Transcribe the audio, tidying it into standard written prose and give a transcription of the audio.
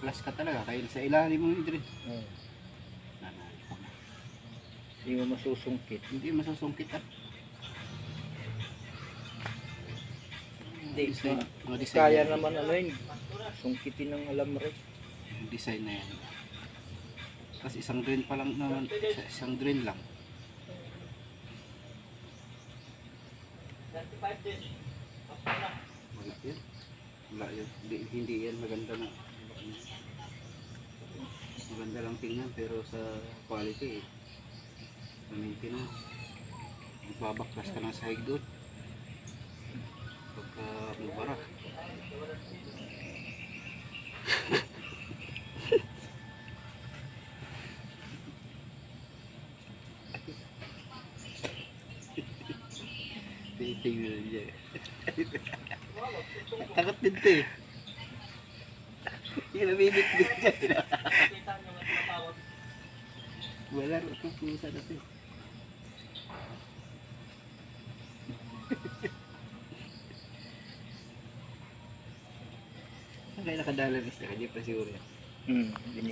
Babaklas ka talaga. Kaya sa ilalim mo yun, Oo. Hindi mo masusungkit. hindi masusungkit ah. Hindi, Mga design kaya na yan. naman ano yun, sungkitin ng alambre. Yung design na yan. Kasi isang drain pa lang naman. Isang drain lang. Wala yan. Wala yan. Hindi yan maganda na. Maganda lang tingnan pero sa quality eh. Sa maintenance. Magbabaklas ka ng sahig doon. Pagka mubara. Tingnan niya. Takot din ito eh. Yung nabibit-bit dyan. Wala rin itong pusa na ito. Saan kayo nakadala rin siya? Hindi pa siguro yan. Binili